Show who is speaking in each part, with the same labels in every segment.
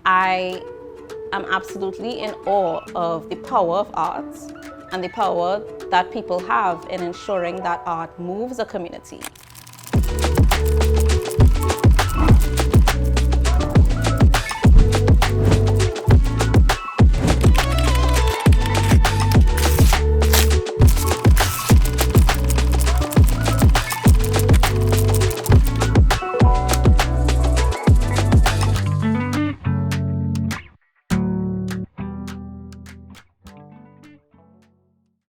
Speaker 1: I am absolutely in awe of the power of art and the power that people have in ensuring that art moves a community.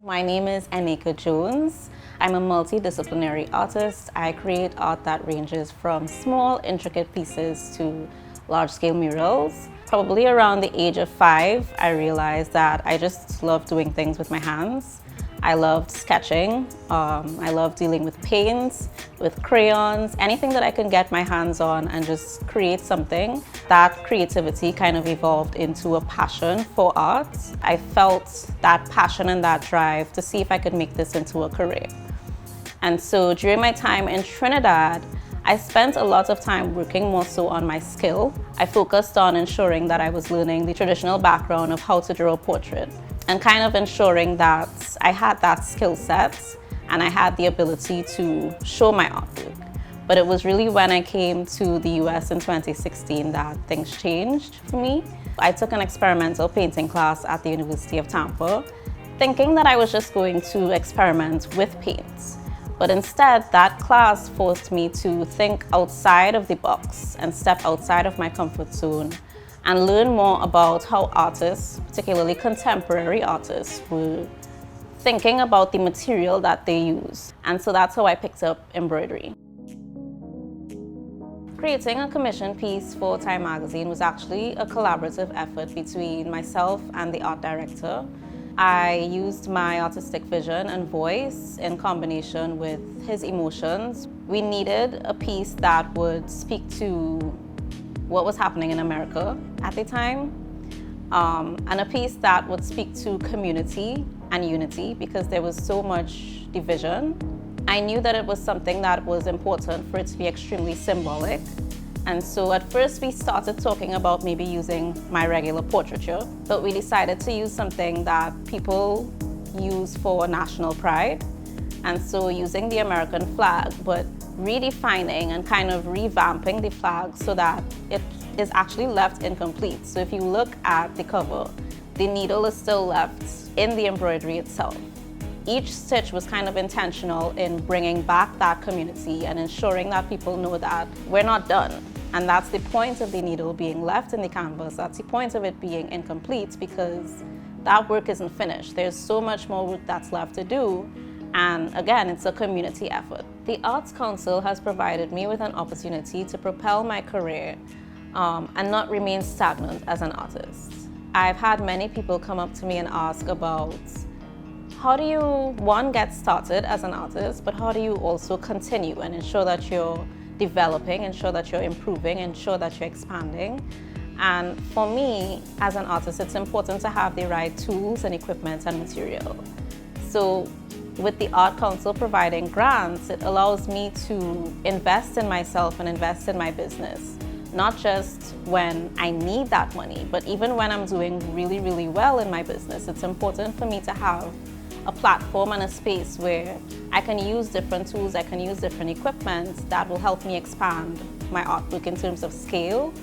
Speaker 1: My name is Nneka Jones. I'm a multidisciplinary artist. I create art that ranges from small, intricate pieces to large-scale murals. Probably around the age of 5, I realized that I just love doing things with my hands. I loved sketching. I love dealing with paints, with crayons, anything that I can get my hands on and just create something. That creativity kind of evolved into a passion for art. I felt that passion and that drive to see if I could make this into a career. And so during my time in Trinidad, I spent a lot of time working more so on my skill. I focused on ensuring that I was learning the traditional background of how to draw a portrait and kind of ensuring that I had that skill set and I had the ability to show my artwork. But it was really when I came to the US in 2016 that things changed for me. I took an experimental painting class at the University of Tampa, thinking that I was just going to experiment with paints. But instead, that class forced me to think outside of the box and step outside of my comfort zone and learn more about how artists, particularly contemporary artists, were thinking about the material that they use. And so that's how I picked up embroidery. Creating a commission piece for Time magazine was actually a collaborative effort between myself and the art director. I used my artistic vision and voice in combination with his emotions. We needed a piece that would speak to what was happening in America at the time, and a piece that would speak to community and unity because there was so much division. I knew that it was something that was important for it to be extremely symbolic. And so at first we started talking about maybe using my regular portraiture, but we decided to use something that people use for national pride. And so using the American flag, but redefining and kind of revamping the flag so that it is actually left incomplete. So if you look at the cover, the needle is still left in the embroidery itself. Each stitch was kind of intentional in bringing back that community and ensuring that people know that we're not done. And that's the point of the needle being left in the canvas. That's the point of it being incomplete because that work isn't finished. There's so much more work that's left to do. And again, it's a community effort. The Arts Council has provided me with an opportunity to propel my career and not remain stagnant as an artist. I've had many people come up to me and ask about how do you, one, get started as an artist, but how do you also continue and ensure that you're developing, ensure that you're improving, ensure that you're expanding. And for me, as an artist, it's important to have the right tools and equipment and material. So with the Art Council providing grants, it allows me to invest in myself and invest in my business. Not just when I need that money, but even when I'm doing really, really well in my business, it's important for me to have a platform and a space where I can use different tools, I can use different equipment that will help me expand my artwork in terms of scale,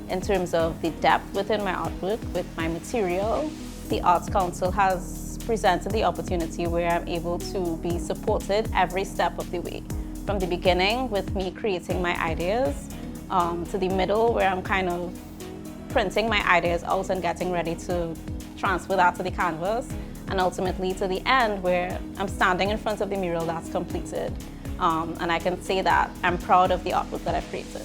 Speaker 1: in terms of the depth within my artwork, with my material. The Arts Council has presented the opportunity where I'm able to be supported every step of the way. From the beginning with me creating my ideas, to the middle where I'm kind of printing my ideas out and getting ready to transfer that to the canvas, and ultimately to the end where I'm standing in front of the mural that's completed. And I can say that I'm proud of the artwork that I've created.